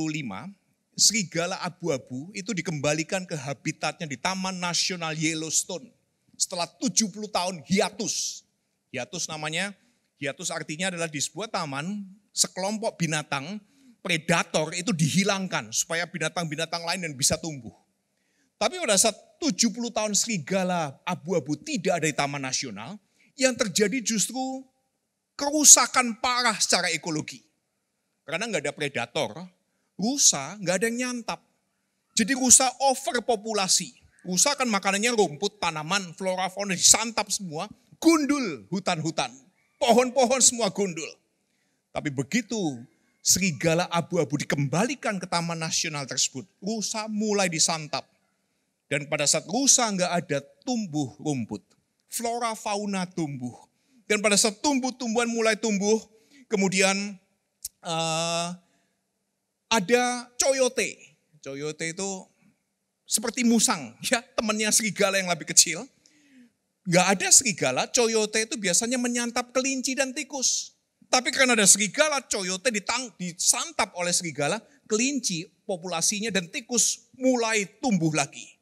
serigala abu-abu itu dikembalikan ke habitatnya di Taman Nasional Yellowstone. Setelah 70 tahun hiatus. Hiatus namanya, hiatus artinya adalah di sebuah taman, sekelompok binatang, predator itu dihilangkan supaya binatang-binatang lain dan bisa tumbuh. Tapi pada saat 70 tahun serigala abu-abu tidak ada di Taman Nasional, yang terjadi justru kerusakan parah secara ekologi. Karena nggak ada predator, rusa nggak ada yang nyantap. Jadi rusa overpopulasi. Rusa kan makanannya rumput, tanaman, flora, fauna disantap semua, gundul hutan-hutan. Pohon-pohon semua gundul. Tapi begitu serigala abu-abu dikembalikan ke Taman Nasional tersebut, rusa mulai disantap. Dan pada saat rusa nggak ada, tumbuh rumput. Flora fauna tumbuh. Dan pada saat tumbuh-tumbuhan mulai tumbuh, kemudian ada coyote. Coyote itu seperti musang, ya temannya serigala yang lebih kecil. Nggak ada serigala, coyote itu biasanya menyantap kelinci dan tikus. Tapi karena ada serigala, coyote disantap oleh serigala, kelinci populasinya dan tikus mulai tumbuh lagi.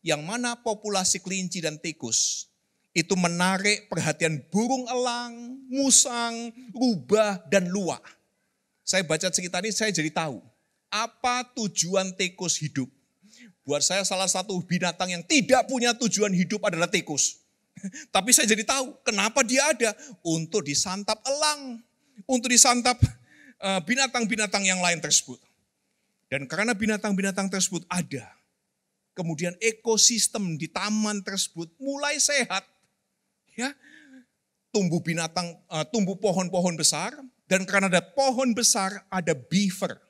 Yang mana populasi kelinci dan tikus itu menarik perhatian burung elang, musang, rubah, dan luwak. Saya baca cerita ini, saya jadi tahu apa tujuan tikus hidup. Buat saya salah satu binatang yang tidak punya tujuan hidup adalah tikus. Tapi saya jadi tahu kenapa dia ada. Untuk disantap elang, untuk disantap binatang-binatang yang lain tersebut. Dan karena binatang-binatang tersebut ada, kemudian ekosistem di taman tersebut mulai sehat. Ya, tumbuh pohon-pohon besar, dan karena ada pohon besar ada beaver.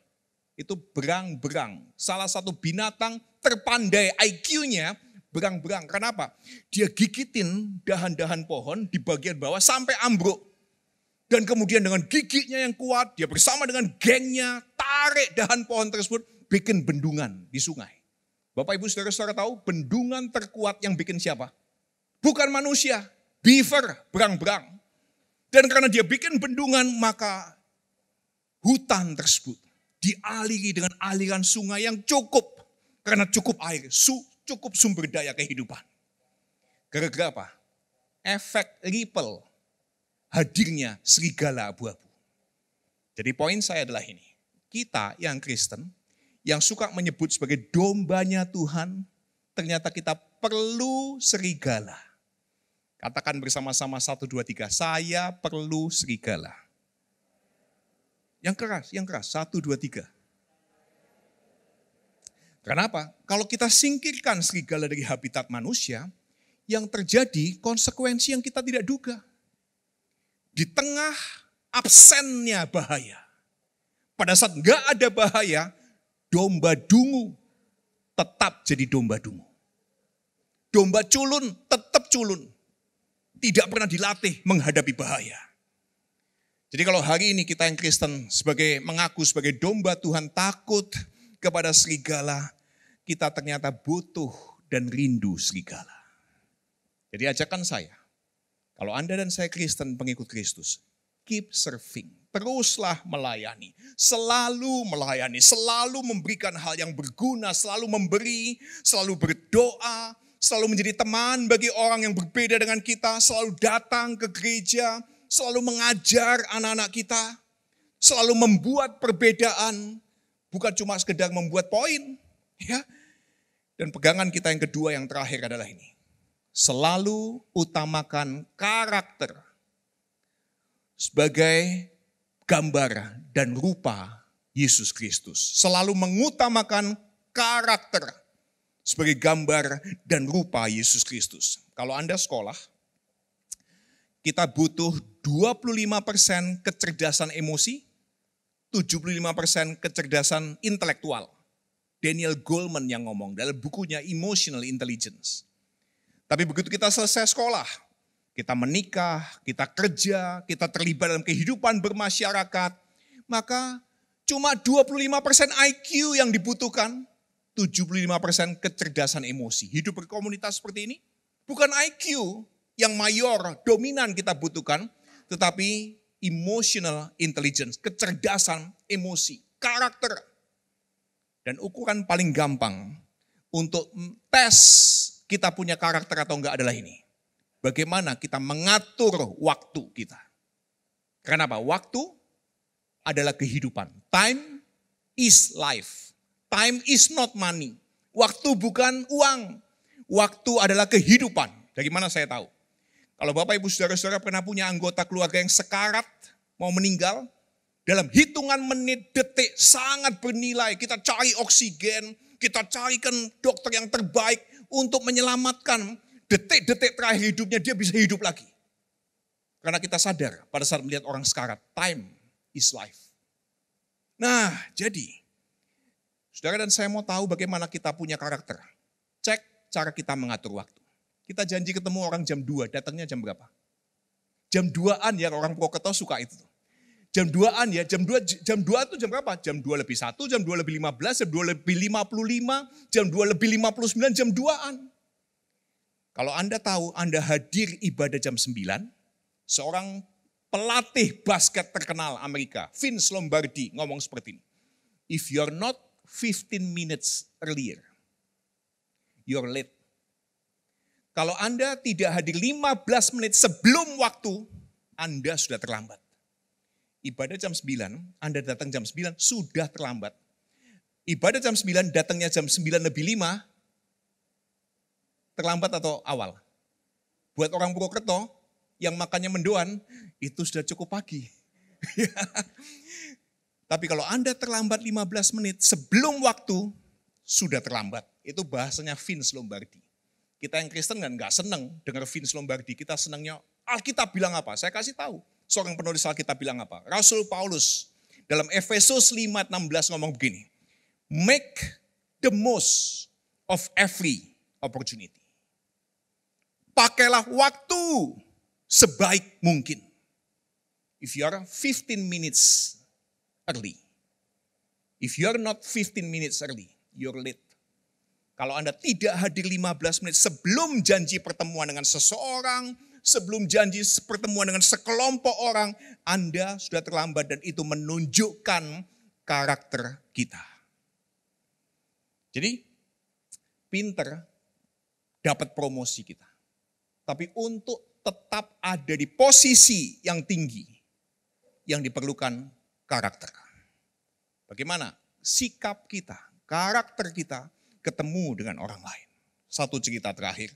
Itu berang-berang. Salah satu binatang terpandai IQ-nya berang-berang. Kenapa? Dia gigitin dahan-dahan pohon di bagian bawah sampai ambruk. Dan kemudian dengan giginya yang kuat, dia bersama dengan gengnya tarik dahan pohon tersebut, bikin bendungan di sungai. Bapak Ibu saudara-saudara tahu bendungan terkuat yang bikin siapa? Bukan manusia, beaver, berang-berang. Dan karena dia bikin bendungan, maka hutan tersebut dialiri dengan aliran sungai yang cukup. Karena cukup air, cukup sumber daya kehidupan. Gara-gara apa? Efek ripple hadirnya serigala abu-abu. Jadi poin saya adalah ini. Kita yang Kristen, yang suka menyebut sebagai dombanya Tuhan, ternyata kita perlu serigala. Katakan bersama-sama 1, 2, 3. Saya perlu serigala. Yang keras. 1, 2, 3. Kenapa? Kalau kita singkirkan serigala dari habitat manusia, yang terjadi konsekuensi yang kita tidak duga. Di tengah absennya bahaya. Pada saat enggak ada bahaya, domba dungu tetap jadi domba dungu. Domba culun tetap culun. Tidak pernah dilatih menghadapi bahaya. Jadi kalau hari ini kita yang Kristen mengaku sebagai domba Tuhan takut kepada serigala, kita ternyata butuh dan rindu serigala. Jadi ajakan saya, kalau Anda dan saya Kristen pengikut Kristus, keep serving, teruslah melayani, selalu memberikan hal yang berguna, selalu memberi, selalu berdoa, selalu menjadi teman bagi orang yang berbeda dengan kita, selalu datang ke gereja, selalu mengajar anak-anak kita, selalu membuat perbedaan, bukan cuma sekedar membuat poin. Ya. Dan pegangan kita yang kedua yang terakhir adalah ini. Selalu utamakan karakter sebagai gambar dan rupa Yesus Kristus. Selalu mengutamakan karakter sebagai gambar dan rupa Yesus Kristus. Kalau Anda sekolah, kita butuh 25% kecerdasan emosi, 75% kecerdasan intelektual. Daniel Goleman yang ngomong dalam bukunya Emotional Intelligence. Tapi begitu kita selesai sekolah, kita menikah, kita kerja, kita terlibat dalam kehidupan bermasyarakat, maka cuma 25% IQ yang dibutuhkan, 75% kecerdasan emosi. Hidup berkomunitas seperti ini, bukan IQ yang mayor, dominan kita butuhkan, tetapi emotional intelligence, kecerdasan emosi, karakter. Dan ukuran paling gampang untuk tes kita punya karakter atau enggak adalah ini. Bagaimana kita mengatur waktu kita. Kenapa? Waktu adalah kehidupan. Time is life. Time is not money. Waktu bukan uang. Waktu adalah kehidupan. Dari mana saya tahu? Kalau Bapak Ibu Saudara-saudara pernah punya anggota keluarga yang sekarat, mau meninggal, dalam hitungan menit, detik sangat bernilai. Kita cari oksigen, kita carikan dokter yang terbaik untuk menyelamatkan detik-detik terakhir hidupnya dia bisa hidup lagi. Karena kita sadar pada saat melihat orang sekarat, time is life. Nah, jadi saudara dan saya mau tahu bagaimana kita punya karakter. Cek cara kita mengatur waktu. Kita janji ketemu orang jam 2, datangnya jam berapa? Jam 2-an ya, orang Purwokerto suka itu. Jam 2-an ya, jam 2 itu jam berapa? Jam 2 lebih 1, jam 2 lebih 15, jam 2 lebih 55, jam 2 lebih 59, jam 2-an. Kalau Anda tahu, Anda hadir ibadah jam 9, seorang pelatih basket terkenal Amerika, Vince Lombardi ngomong seperti ini. If you're not 15 minutes earlier, you're late. Kalau Anda tidak hadir 15 menit sebelum waktu, Anda sudah terlambat. Ibadah jam 9, Anda datang jam 9, sudah terlambat. Ibadah jam 9, datangnya jam 9 lebih 5, terlambat atau awal? Buat orang Purwokerto yang makannya mendoan, itu sudah cukup pagi. Tapi kalau Anda terlambat 15 menit sebelum waktu, sudah terlambat. Itu bahasanya Vince Lombardi. Kita yang Kristen kan nggak seneng dengar Vince Lombardi. Kita senangnya Alkitab bilang apa? Saya kasih tahu. Seorang penulis Alkitab bilang apa? Rasul Paulus dalam Efesus 5:16 ngomong begini. Make the most of every opportunity. Pakailah waktu sebaik mungkin. If you are 15 minutes early. If you are not 15 minutes early, you're late. Kalau Anda tidak hadir 15 menit sebelum janji pertemuan dengan seseorang, sebelum janji pertemuan dengan sekelompok orang, Anda sudah terlambat dan itu menunjukkan karakter kita. Jadi, pinter dapat promosi kita. Tapi untuk tetap ada di posisi yang tinggi, yang diperlukan karakter. Bagaimana sikap kita, karakter kita ketemu dengan orang lain. satu cerita terakhir.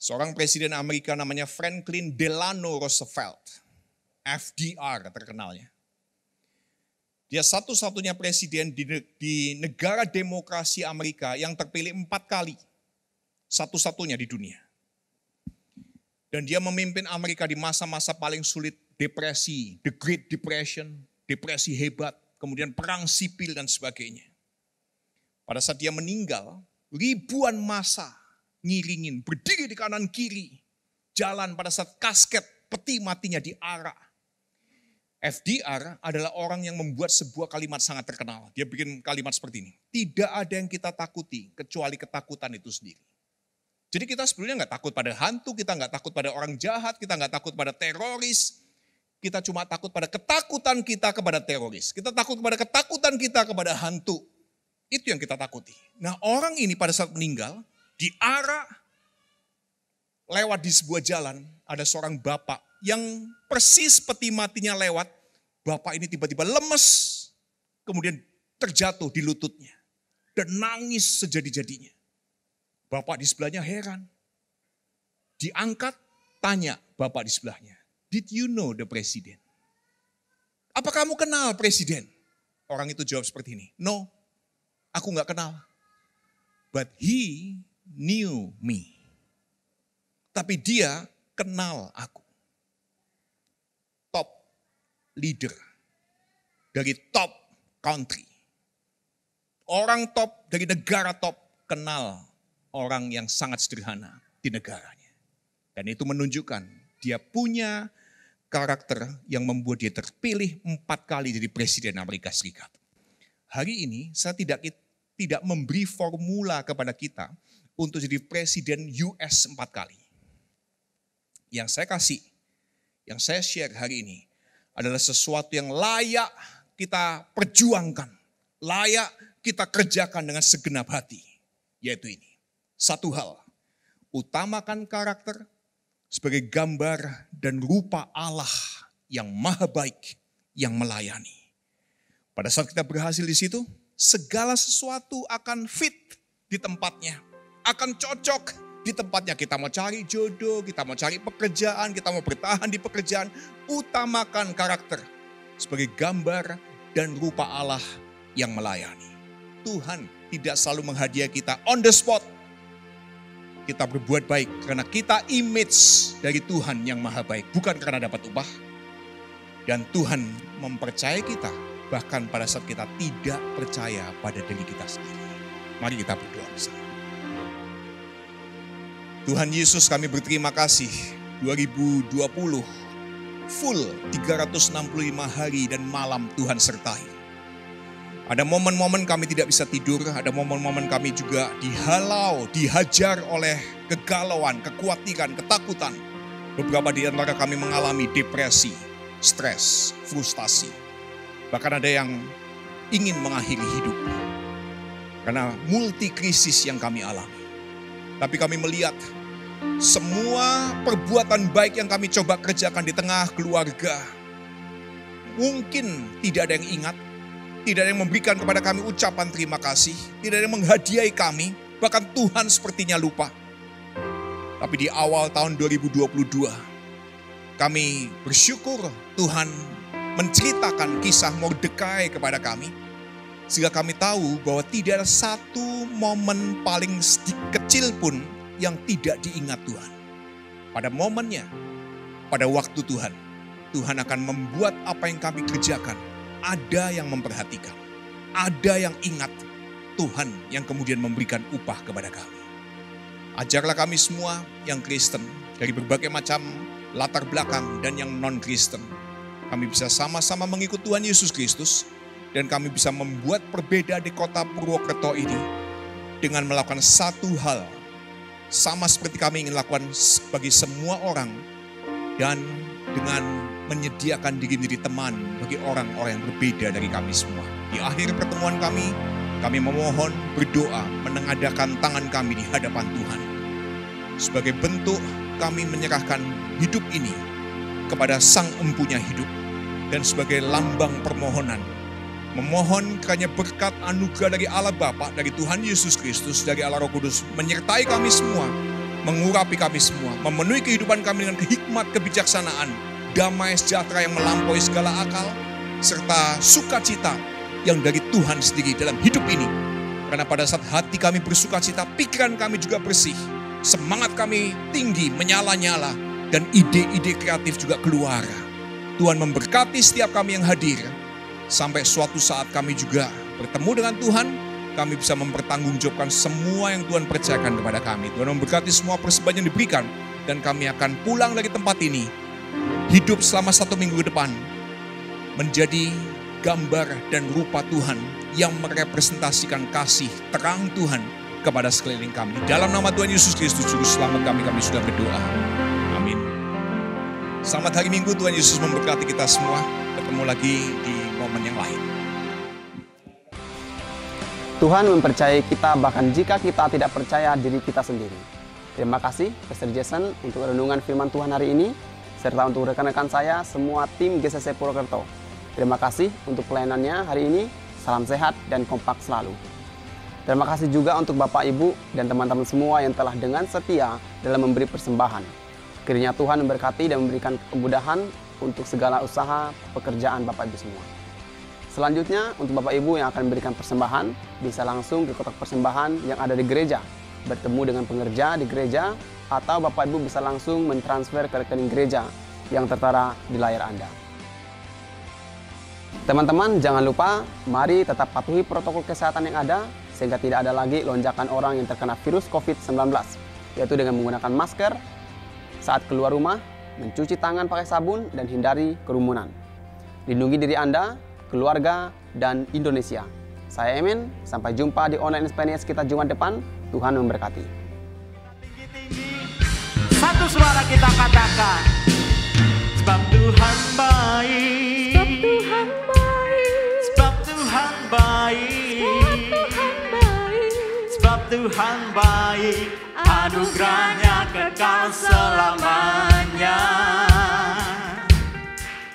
Seorang presiden Amerika namanya Franklin Delano Roosevelt. FDR terkenalnya. Dia satu-satunya presiden di negara demokrasi Amerika yang terpilih 4 kali. Satu-satunya di dunia. Dan dia memimpin Amerika di masa-masa paling sulit, depresi, the Great Depression, depresi hebat, kemudian perang sipil dan sebagainya. Pada saat dia meninggal, ribuan massa ngiringin, berdiri di kanan kiri, jalan pada saat kasket peti matinya diarak. FDR adalah orang yang membuat sebuah kalimat sangat terkenal. Dia bikin kalimat seperti ini. Tidak ada yang kita takuti kecuali ketakutan itu sendiri. Jadi kita sebenarnya nggak takut pada hantu, kita nggak takut pada orang jahat, kita nggak takut pada teroris. Kita cuma takut pada ketakutan kita kepada teroris. Kita takut kepada ketakutan kita kepada hantu. Itu yang kita takuti. Nah, orang ini pada saat meninggal, diarak lewat di sebuah jalan, ada seorang bapak yang persis peti matinya lewat, bapak ini tiba-tiba lemes, kemudian terjatuh di lututnya, dan nangis sejadi-jadinya. Bapak di sebelahnya heran. Diangkat, tanya bapak di sebelahnya, "Did you know the president?" Apa kamu kenal presiden? Orang itu jawab seperti ini, "No, aku gak kenal. But he knew me." Tapi dia kenal aku. Top leader dari top country. Orang top dari negara top kenal orang yang sangat sederhana di negaranya. Dan itu menunjukkan dia punya karakter yang membuat dia terpilih 4 kali jadi presiden Amerika Serikat. Hari ini saya tidak memberi formula kepada kita untuk jadi presiden US 4 kali. Yang saya kasih, yang saya share hari ini adalah sesuatu yang layak kita perjuangkan, layak kita kerjakan dengan segenap hati, yaitu ini. Satu hal, utamakan karakter sebagai gambar dan rupa Allah yang maha baik, yang melayani. Pada saat kita berhasil di situ, segala sesuatu akan fit di tempatnya, akan cocok di tempatnya. Kita mau cari jodoh, kita mau cari pekerjaan, kita mau bertahan di pekerjaan, utamakan karakter sebagai gambar dan rupa Allah yang melayani. Tuhan tidak selalu menghadiah kita on the spot. Kita berbuat baik karena kita image dari Tuhan yang maha baik, bukan karena dapat upah. Dan Tuhan mempercayai kita bahkan pada saat kita tidak percaya pada diri kita sendiri. Mari kita berdoa bersama. Tuhan Yesus, kami berterima kasih 2020 full 365 hari dan malam Tuhan sertai. Ada momen-momen kami tidak bisa tidur, ada momen-momen kami juga dihalau, dihajar oleh kegalauan, kekhawatiran, ketakutan. Beberapa di antara kami mengalami depresi, stres, frustasi. Bahkan ada yang ingin mengakhiri hidup karena multi krisis yang kami alami. Tapi kami melihat semua perbuatan baik yang kami coba kerjakan di tengah keluarga. Mungkin tidak ada yang ingat, tidak ada yang memberikan kepada kami ucapan terima kasih, tidak ada yang menghadiahi kami, bahkan Tuhan sepertinya lupa. Tapi di awal tahun 2022, kami bersyukur Tuhan menceritakan kisah Mordekai kepada kami, sehingga kami tahu bahwa tidak ada satu momen paling kecil pun yang tidak diingat Tuhan. Pada momennya, pada waktu Tuhan, Tuhan akan membuat apa yang kami kerjakan, ada yang memperhatikan, ada yang ingat Tuhan yang kemudian memberikan upah kepada kami. Ajarlah kami semua yang Kristen, dari berbagai macam latar belakang dan yang non-Kristen, kami bisa sama-sama mengikut Tuhan Yesus Kristus, dan kami bisa membuat perbedaan di kota Purwokerto ini dengan melakukan satu hal, sama seperti kami ingin lakukan bagi semua orang, dan dengan menyediakan diri menjadi teman bagi orang-orang yang berbeda dari kami semua. Di akhir pertemuan kami memohon, berdoa, menengadakan tangan kami di hadapan Tuhan. Sebagai bentuk kami menyerahkan hidup ini kepada Sang Empunya Hidup, dan sebagai lambang permohonan Memohon kiranya berkat anugerah dari Allah Bapa, dari Tuhan Yesus Kristus, dari Allah Roh Kudus menyertai kami semua, mengurapi kami semua, memenuhi kehidupan kami dengan hikmat kebijaksanaan, damai sejahtera yang melampaui segala akal, serta sukacita yang dari Tuhan sendiri dalam hidup ini. Karena pada saat hati kami bersukacita, pikiran kami juga bersih, semangat kami tinggi, menyala-nyala, dan ide-ide kreatif juga keluar. Tuhan memberkati setiap kami yang hadir, sampai suatu saat kami juga bertemu dengan Tuhan, kami bisa mempertanggungjawabkan semua yang Tuhan percayakan kepada kami. Tuhan memberkati semua persembahan yang diberikan, dan kami akan pulang dari tempat ini, hidup selama 1 minggu ke depan, menjadi gambar dan rupa Tuhan yang merepresentasikan kasih terang Tuhan kepada sekeliling kami. Dalam nama Tuhan Yesus Kristus, Juru Selamat kami sudah berdoa. Amin. Selamat hari Minggu, Tuhan Yesus memberkati kita semua. Ketemu lagi di momen yang lain. Tuhan mempercayai kita bahkan jika kita tidak percaya diri kita sendiri. Terima kasih Pastor Jason untuk renungan firman Tuhan hari ini, serta untuk rekan-rekan saya semua tim GCC Purwokerto. Terima kasih untuk pelayanannya hari ini. Salam sehat dan kompak selalu. Terima kasih juga untuk Bapak, Ibu, dan teman-teman semua yang telah dengan setia dalam memberi persembahan. Kiranya Tuhan memberkati dan memberikan kemudahan untuk segala usaha pekerjaan Bapak Ibu semua. Selanjutnya, untuk Bapak Ibu yang akan memberikan persembahan, bisa langsung ke kotak persembahan yang ada di gereja, bertemu dengan pengerja di gereja, atau Bapak Ibu bisa langsung mentransfer ke rekening gereja yang tertera di layar Anda. Teman-teman, jangan lupa, mari tetap patuhi protokol kesehatan yang ada, sehingga tidak ada lagi lonjakan orang yang terkena virus COVID-19, yaitu dengan menggunakan masker saat keluar rumah, mencuci tangan pakai sabun, dan hindari kerumunan. Lindungi diri Anda, keluarga, dan Indonesia. Saya Emen, sampai jumpa di online experience kita Jumat depan. Tuhan memberkati. Satu suara kita katakan, sebab Tuhan baik. Sebab Tuhan baik. Sebab Tuhan baik. Anugerahnya kekal selamanya.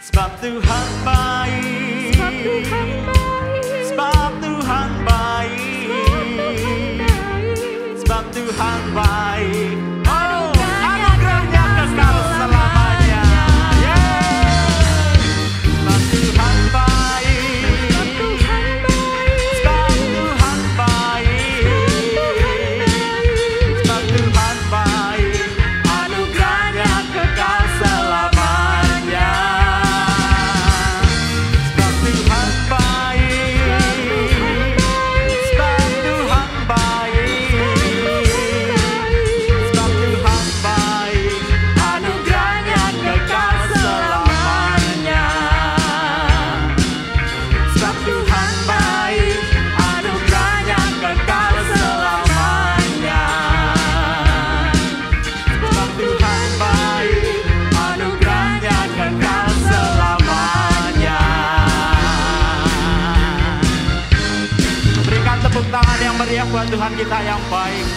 Sebab Tuhan baik. Sebab Tuhan baik. Sebab Tuhan baik. Oh, anugerahnya kekal selamanya. Sebab Tuhan baik. Sebab Tuhan baik. Sebab Tuhan baik. Anugerahnya kekal selamanya. Sebab Tuhan baik. Sebab Tuhan baik. Sebab Tuhan baik. Anugerahnya kekal selamanya. Sebab Tuhan baik. Anugerahnya kekal selamanya. Sebab Tuhan baik. Anugerahnya kekal selamanya. Berikan tepuk tangan yang meriah buat Tuhan kita yang baik.